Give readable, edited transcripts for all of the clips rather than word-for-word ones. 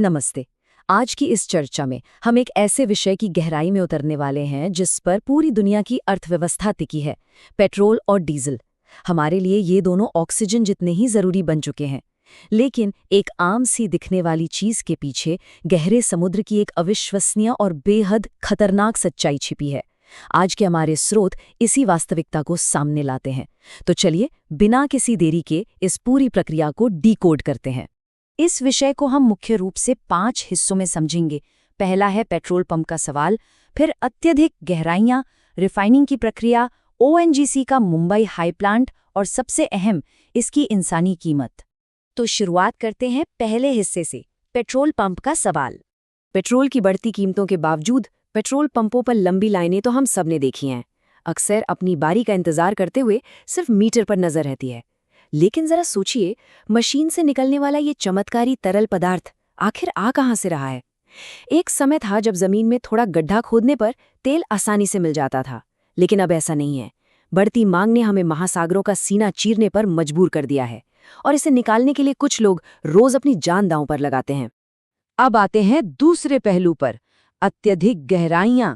नमस्ते। आज की इस चर्चा में हम एक ऐसे विषय की गहराई में उतरने वाले हैं जिस पर पूरी दुनिया की अर्थव्यवस्था टिकी है। पेट्रोल और डीजल। हमारे लिए ये दोनों ऑक्सीजन जितने ही जरूरी बन चुके हैं। लेकिन एक आम सी दिखने वाली चीज के पीछे गहरे समुद्र की एक अविश्वसनीय और बेहद खतरनाक सच्चाई छिपी है। आज के हमारे स्रोत इसी वास्तविकता को सामने लाते हैं। तो चलिए बिना किसी देरी के इस पूरी प्रक्रिया को डीकोड करते हैं। इस विषय को हम मुख्य रूप से 5 हिस्सों में समझेंगे। पहला है पेट्रोल पंप का सवाल, फिर अत्यधिक गहराइयां, रिफाइनिंग की प्रक्रिया, ओएनजीसी का मुंबई हाई प्लांट और सबसे अहम इसकी इंसानी कीमत। तो शुरुआत करते हैं पहले हिस्से से, पेट्रोल पंप का सवाल। पेट्रोल की बढ़ती कीमतों के बावजूद पेट्रोल पंपों पर लंबी लाइनें तो हम सबने देखी हैं। अक्सर अपनी बारी का इंतजार करते हुए सिर्फ मीटर पर नजर रहती है। लेकिन जरा सोचिए, मशीन से निकलने वाला ये चमत्कारी तरल पदार्थ आखिर आ कहां से रहा है? एक समय था जब जमीन में थोड़ा गड्ढा खोदने पर तेल आसानी से मिल जाता था, लेकिन अब ऐसा नहीं है। बढ़ती मांग ने हमें महासागरों का सीना चीरने पर मजबूर कर दिया है, और इसे निकालने के लिए कुछ लोग रोज अपनी जान दांव पर लगाते हैं। अब आते हैं दूसरे पहलू पर, अत्यधिक गहराइयां।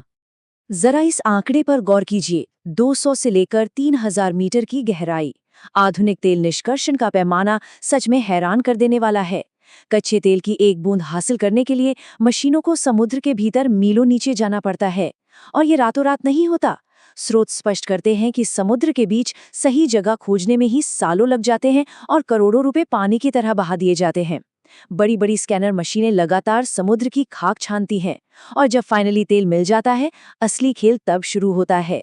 जरा इस आंकड़े पर गौर कीजिए, 200 से लेकर 3000 मीटर की गहराई। आधुनिक तेल निष्कर्षण का पैमाना सच में हैरान कर देने वाला है। कच्चे तेल की एक बूंद हासिल करने के लिए मशीनों को समुद्र के भीतर मीलों नीचे जाना पड़ता है, और ये रातों रात नहीं होता। स्रोत स्पष्ट करते हैं कि समुद्र के बीच सही जगह खोजने में ही सालों लग जाते हैं और करोड़ों रुपए पानी की तरह बहा दिए जाते हैं। बड़ी बड़ी स्कैनर मशीनें लगातार समुद्र की खाक छानती हैं, और जब फाइनली तेल मिल जाता है, असली खेल तब शुरू होता है।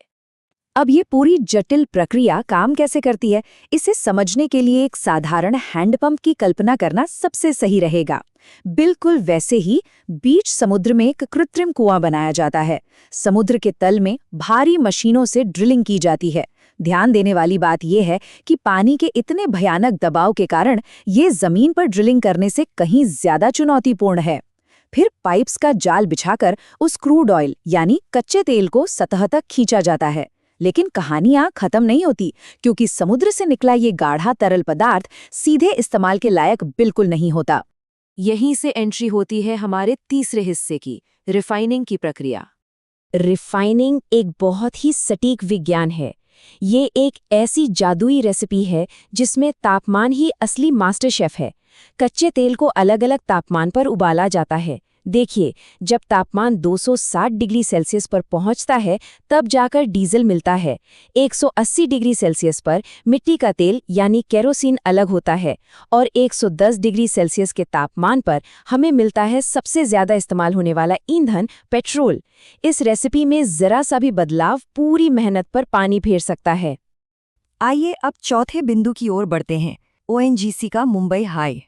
अब ये पूरी जटिल प्रक्रिया काम कैसे करती है, इसे समझने के लिए एक साधारण हैंडपंप की कल्पना करना सबसे सही रहेगा। बिल्कुल वैसे ही बीच समुद्र में एक कृत्रिम कुआं बनाया जाता है। समुद्र के तल में भारी मशीनों से ड्रिलिंग की जाती है। ध्यान देने वाली बात यह है कि पानी के इतने भयानक दबाव के कारण ये जमीन पर ड्रिलिंग करने से कहीं ज्यादा चुनौतीपूर्ण है। फिर पाइप्स का जाल बिछाकर उस क्रूड ऑयल यानी कच्चे तेल को सतह तक खींचा जाता है। लेकिन कहानियां खत्म नहीं होती, क्योंकि समुद्र से निकला ये गाढ़ा तरल पदार्थ सीधे इस्तेमाल के लायक बिल्कुल नहीं होता। यहीं से एंट्री होती है हमारे तीसरे हिस्से की, रिफाइनिंग की प्रक्रिया। रिफाइनिंग एक बहुत ही सटीक विज्ञान है। ये एक ऐसी जादुई रेसिपी है जिसमें तापमान ही असली मास्टर शेफ है। कच्चे तेल को अलग अलग तापमान पर उबाला जाता है। देखिए, जब तापमान 260 डिग्री सेल्सियस पर पहुंचता है, तब जाकर डीजल मिलता है। 180 डिग्री सेल्सियस पर मिट्टी का तेल यानी केरोसिन अलग होता है, और 110 डिग्री सेल्सियस के तापमान पर हमें मिलता है सबसे ज्यादा इस्तेमाल होने वाला ईंधन, पेट्रोल। इस रेसिपी में जरा सा भी बदलाव पूरी मेहनत पर पानी फेर सकता है। आइए अब चौथे बिंदु की ओर बढ़ते हैं, ओएनजीसी का मुंबई हाई।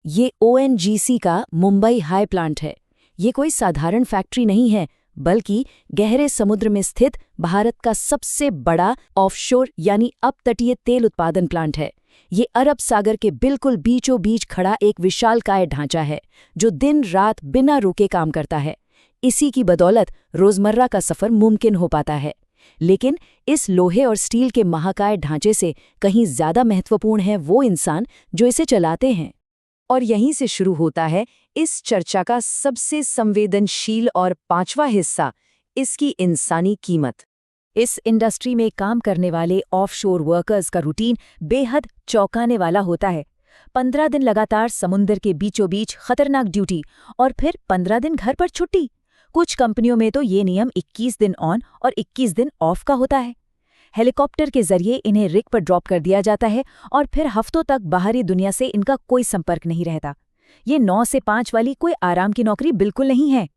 ये ओएनजीसी का मुंबई हाई प्लांट है। ये कोई साधारण फैक्ट्री नहीं है, बल्कि गहरे समुद्र में स्थित भारत का सबसे बड़ा ऑफशोर यानी अपतटीय तेल उत्पादन प्लांट है। ये अरब सागर के बिल्कुल बीचों बीच खड़ा एक विशालकाय ढांचा है, जो दिन रात बिना रुके काम करता है। इसी की बदौलत रोजमर्रा का सफर मुमकिन हो पाता है। लेकिन इस लोहे और स्टील के महाकाय ढांचे से कहीं ज्यादा महत्वपूर्ण है वो इंसान जो इसे चलाते हैं। और यहीं से शुरू होता है इस चर्चा का सबसे संवेदनशील और 5वां हिस्सा, इसकी इंसानी कीमत। इस इंडस्ट्री में काम करने वाले ऑफशोर वर्कर्स का रूटीन बेहद चौंकाने वाला होता है। 15 दिन लगातार समुद्र के बीचों बीच खतरनाक ड्यूटी, और फिर 15 दिन घर पर छुट्टी। कुछ कंपनियों में तो ये नियम 21 दिन ऑन और 21 दिन ऑफ का होता है। हेलीकॉप्टर के जरिए इन्हें रिग पर ड्रॉप कर दिया जाता है, और फिर हफ्तों तक बाहरी दुनिया से इनका कोई संपर्क नहीं रहता। ये 9 से 5 वाली कोई आराम की नौकरी बिल्कुल नहीं है।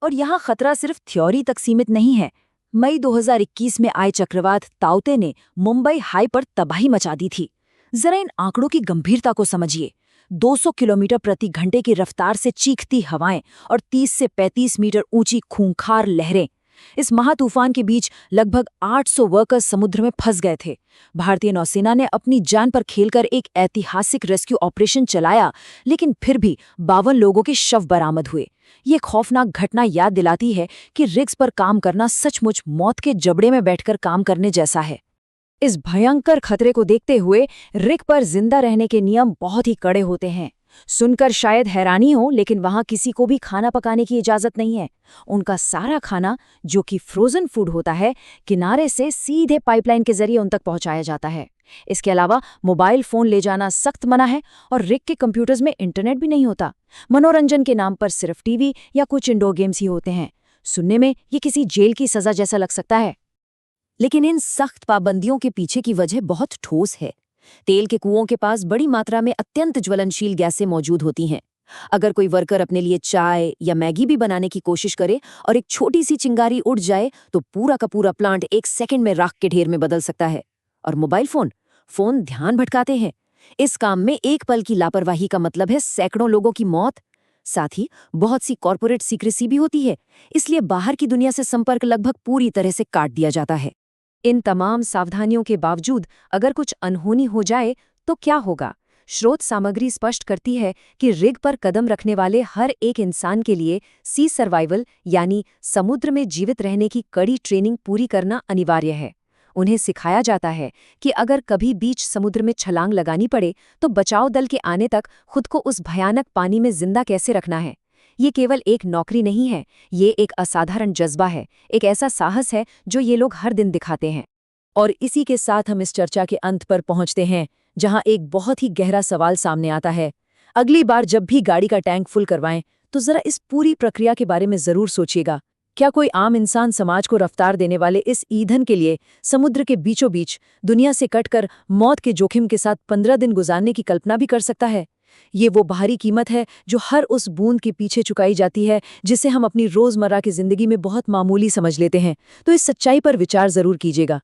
और यहाँ खतरा सिर्फ थ्योरी तक सीमित नहीं है। मई 2021 में आए चक्रवात ताउते ने मुंबई हाई पर तबाही मचा दी थी। जरा इन आंकड़ों की गंभीरता को समझिए। 200 किलोमीटर प्रति घंटे की रफ्तार से चीखती हवाएं और 30 से 35 मीटर ऊंची खूंखार लहरें। इस महातूफान के बीच लगभग 800 वर्कर्स समुद्र में फंस गए थे। भारतीय नौसेना ने अपनी जान पर खेलकर एक ऐतिहासिक रेस्क्यू ऑपरेशन चलाया, लेकिन फिर भी 52 लोगों के शव बरामद हुए। ये खौफनाक घटना याद दिलाती है कि रिग्स पर काम करना सचमुच मौत के जबड़े में बैठकर काम करने जैसा है। इस भयंकर खतरे को देखते हुए रिग पर जिंदा रहने के नियम बहुत ही कड़े होते हैं। सुनकर शायद हैरानी हो, लेकिन वहां किसी को भी खाना पकाने की इजाजत नहीं है। उनका सारा खाना, जो कि फ्रोजन फूड होता है, किनारे से सीधे पाइपलाइन के जरिए उन तक पहुंचाया जाता है। इसके अलावा मोबाइल फोन ले जाना सख्त मना है और रिग के कंप्यूटर्स में इंटरनेट भी नहीं होता। मनोरंजन के नाम पर सिर्फ टीवी या कुछ इंडोर गेम्स ही होते हैं। सुनने में ये किसी जेल की सजा जैसा लग सकता है, लेकिन इन सख्त पाबंदियों के पीछे की वजह बहुत ठोस है। तेल के कुओं के पास बड़ी मात्रा में अत्यंत ज्वलनशील गैसें मौजूद होती हैं। अगर कोई वर्कर अपने लिए चाय या मैगी भी बनाने की कोशिश करे और एक छोटी सी चिंगारी उड़ जाए तो पूरा का पूरा प्लांट एक सेकंड में राख के ढेर में बदल सकता है। और मोबाइल फोन ध्यान भटकाते हैं। इस काम में एक पल की लापरवाही का मतलब है सैकड़ों लोगों की मौत। साथ ही बहुत सी कॉर्पोरेट सीक्रेसी भी होती है, इसलिए बाहर की दुनिया से संपर्क लगभग पूरी तरह से काट दिया जाता है। इन तमाम सावधानियों के बावजूद अगर कुछ अनहोनी हो जाए तो क्या होगा? स्रोत सामग्री स्पष्ट करती है कि रिग पर कदम रखने वाले हर एक इंसान के लिए सी सर्वाइवल यानी समुद्र में जीवित रहने की कड़ी ट्रेनिंग पूरी करना अनिवार्य है। उन्हें सिखाया जाता है कि अगर कभी बीच समुद्र में छलांग लगानी पड़े तो बचाव दल के आने तक खुद को उस भयानक पानी में जिंदा कैसे रखना है। ये केवल एक नौकरी नहीं है, ये एक असाधारण जज्बा है, एक ऐसा साहस है जो ये लोग हर दिन दिखाते हैं। और इसी के साथ हम इस चर्चा के अंत पर पहुंचते हैं, जहां एक बहुत ही गहरा सवाल सामने आता है। अगली बार जब भी गाड़ी का टैंक फुल करवाएं तो जरा इस पूरी प्रक्रिया के बारे में जरूर सोचिएगा। क्या कोई आम इंसान समाज को रफ्तार देने वाले इस ईंधन के लिए समुद्र के बीचों बीच दुनिया से कटकर मौत के जोखिम के साथ 15 दिन गुजारने की कल्पना भी कर सकता है? ये वो बाहरी कीमत है जो हर उस बूंद के पीछे चुकाई जाती है जिसे हम अपनी रोजमर्रा की जिंदगी में बहुत मामूली समझ लेते हैं। तो इस सच्चाई पर विचार जरूर कीजिएगा।